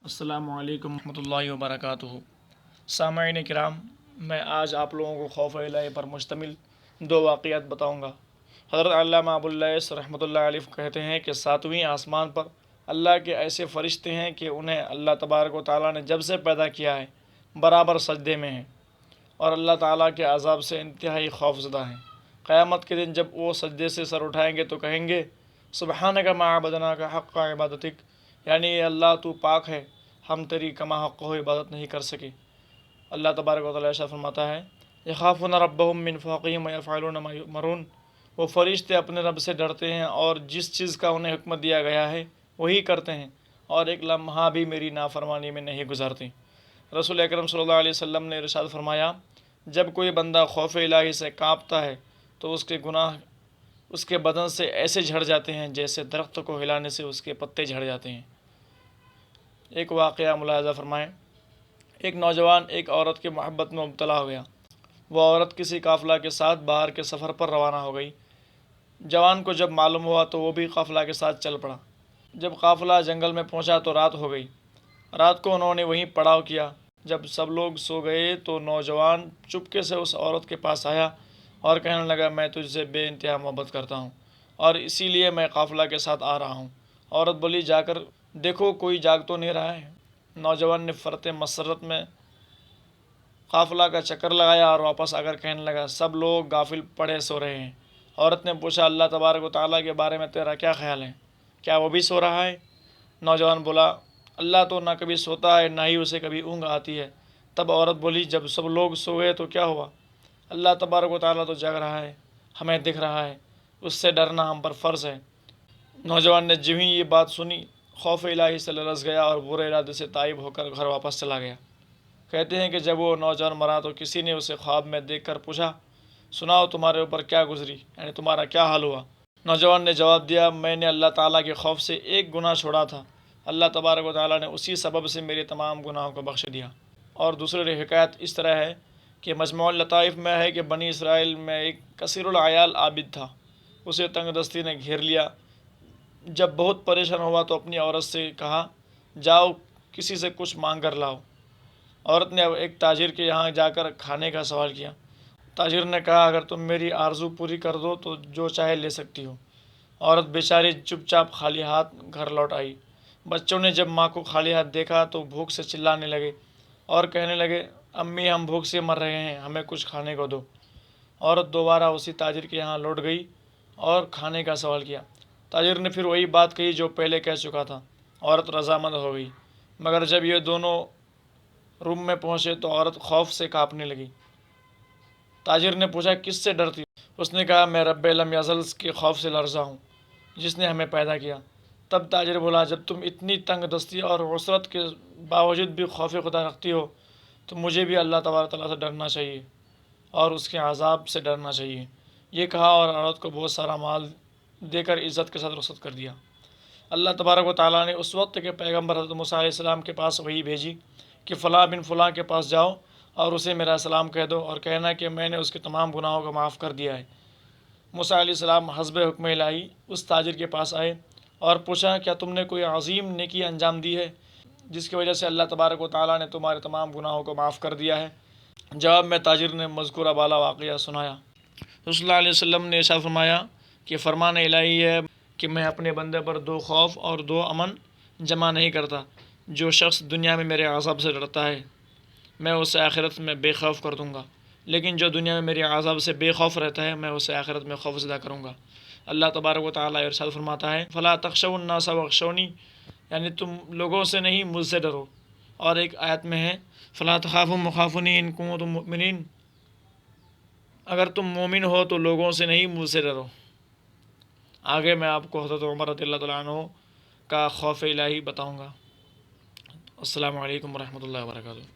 السلام علیکم ورحمۃ اللہ وبرکاتہ۔ سامعین کرام، میں آج آپ لوگوں کو خوف الہی پر مشتمل دو واقعات بتاؤں گا۔ حضرت علامہ ابو اللیث رحمۃ اللہ علیہ کہتے ہیں کہ ساتویں آسمان پر اللہ کے ایسے فرشتے ہیں کہ انہیں اللہ تبارک و تعالیٰ نے جب سے پیدا کیا ہے برابر سجدے میں ہیں اور اللہ تعالیٰ کے عذاب سے انتہائی خوف زدہ ہیں۔ قیامت کے دن جب وہ سجدے سے سر اٹھائیں گے تو کہیں گے سبحانک ما عبدناک حق عبادتک، یعنی اے اللہ تو پاک ہے، ہم تیری کما حق ہو عبادت نہیں کر سکے۔ اللہ تبارک و تعالیٰ ارشاد فرماتا ہے یخافون ربہم من فوقہم ویفعلون ما یؤمرون، وہ فرشتے اپنے رب سے ڈرتے ہیں اور جس چیز کا انہیں حکم دیا گیا ہے وہی کرتے ہیں، اور ایک لمحہ بھی میری نافرمانی میں نہیں گزارتے۔ رسول اکرم صلی اللہ علیہ وسلم نے ارشاد فرمایا جب کوئی بندہ خوف الہی سے کانپتا ہے تو اس کے گناہ اس کے بدن سے ایسے جھڑ جاتے ہیں جیسے درخت کو ہلانے سے اس کے پتے جھڑ جاتے ہیں۔ ایک واقعہ ملاحظہ فرمائیں۔ ایک نوجوان ایک عورت کی محبت میں مبتلا ہو گیا۔ وہ عورت کسی قافلہ کے ساتھ باہر کے سفر پر روانہ ہو گئی۔ جوان کو جب معلوم ہوا تو وہ بھی قافلہ کے ساتھ چل پڑا۔ جب قافلہ جنگل میں پہنچا تو رات ہو گئی۔ رات کو انہوں نے وہیں پڑاؤ کیا۔ جب سب لوگ سو گئے تو نوجوان چپکے سے اس عورت کے پاس آیا اور کہنے لگا میں تجھ سے بے انتہا محبت کرتا ہوں اور اسی لیے میں قافلہ کے ساتھ آ رہا ہوں۔ عورت بولی جا کر دیکھو کوئی جاگ تو نہیں رہا ہے۔ نوجوان نے فرط مسرت میں قافلہ کا چکر لگایا اور واپس آ کر کہنے لگا سب لوگ غافل پڑے سو رہے ہیں۔ عورت نے پوچھا اللہ تبارک و تعالیٰ کے بارے میں تیرا کیا خیال ہے؟ کیا وہ بھی سو رہا ہے؟ نوجوان بولا اللہ تو نہ کبھی سوتا ہے نہ ہی اسے کبھی اونگ آتی ہے۔ تب عورت بولی جب سب لوگ سو گئے تو کیا ہوا؟ اللہ تبارک و تعالیٰ تو جاگ رہا ہے، ہمیں دکھ رہا ہے، اس سے ڈرنا ہم پر فرض ہے۔ نوجوان نے جب ہی یہ بات سنی خوف الہی سے لرز گیا اور برے ارادے سے تائب ہو کر گھر واپس چلا گیا۔ کہتے ہیں کہ جب وہ نوجوان مرا تو کسی نے اسے خواب میں دیکھ کر پوچھا سناؤ تمہارے اوپر کیا گزری، یعنی تمہارا کیا حال ہوا؟ نوجوان نے جواب دیا میں نے اللہ تعالیٰ کے خوف سے ایک گناہ چھوڑا تھا، اللہ تبارک و تعالیٰ نے اسی سبب سے میرے تمام گناہوں کو بخش دیا۔ اور دوسری حکایت اس طرح ہے کہ مجموع اللطائف میں ہے کہ بنی اسرائیل میں ایک کثیر العیال عابد تھا، اسے تنگ دستی نے گھیر لیا۔ جب بہت پریشان ہوا تو اپنی عورت سے کہا جاؤ کسی سے کچھ مانگ کر لاؤ۔ عورت نے اب ایک تاجر کے یہاں جا کر کھانے کا سوال کیا۔ تاجر نے کہا اگر تم میری آرزو پوری کر دو تو جو چاہے لے سکتی ہو۔ عورت بیچاری چپ چاپ خالی ہاتھ گھر لوٹ آئی۔ بچوں نے جب ماں کو خالی ہاتھ دیکھا تو بھوک سے چلانے لگے اور کہنے لگے امی ہم بھوک سے مر رہے ہیں، ہمیں کچھ کھانے کو دو۔ عورت دوبارہ اسی تاجر کے یہاں لوٹ گئی اور کھانے کا سوال کیا۔ تاجر نے پھر وہی بات کہی جو پہلے کہہ چکا تھا۔ عورت رضامند ہو گئی، مگر جب یہ دونوں روم میں پہنچے تو عورت خوف سے کانپنے لگی۔ تاجر نے پوچھا کس سے ڈرتی ہو؟ اس نے کہا میں رب لم یزل کے خوف سے لرزا ہوں جس نے ہمیں پیدا کیا۔ تب تاجر بولا جب تم اتنی تنگ دستی اور عسرت کے باوجود بھی خوف خدا رکھتی ہو تو مجھے بھی اللہ تبارک تعالیٰ سے ڈرنا چاہیے اور اس کے عذاب سے ڈرنا چاہیے۔ یہ کہا اور عورت کو بہت سارا مال دے کر عزت کے ساتھ رخصت کر دیا۔ اللہ تبارک و تعالیٰ نے اس وقت کے پیغمبر حضرت موسیٰ علیہ السلام کے پاس وحی بھیجی کہ فلاں بن فلاں کے پاس جاؤ اور اسے میرا سلام کہہ دو اور کہنا کہ میں نے اس کے تمام گناہوں کو معاف کر دیا ہے۔ موسیٰ علیہ السلام حسب حکم الہی اس تاجر کے پاس آئے اور پوچھا کیا تم نے کوئی عظیم نیکی انجام دی ہے جس کی وجہ سے اللہ تبارک و تعالیٰ نے تمہارے تمام گناہوں کو معاف کر دیا ہے؟ جواب میں تاجر نے مذکورہ بالا واقعہ سنایا۔ رسول اللہ علیہ وسلم نے ارشاد فرمایا کہ فرمان الہی ہے کہ میں اپنے بندے پر دو خوف اور دو امن جمع نہیں کرتا۔ جو شخص دنیا میں میرے عذاب سے ڈرتا ہے میں اسے آخرت میں بے خوف کر دوں گا، لیکن جو دنیا میں میرے عذاب سے بے خوف رہتا ہے میں اسے آخرت میں خوف زدہ کروں گا۔ اللہ تبارک و تعالیٰ ارشاد فرماتا ہے فلا تخشوا الناس واخشونی، یعنی تم لوگوں سے نہیں مجھ سے ڈرو۔ اور ایک آیت میں ہے فلا تخافوا مخافنی ان کنتم مؤمنین، اگر تم مومن ہو تو لوگوں سے نہیں مجھ سے ڈرو۔ آگے میں آپ کو حضرت عمر رضی اللہ تعالیٰ عنہ کا خوف الہی بتاؤں گا۔ السلام علیکم ورحمۃ اللہ وبرکاتہ۔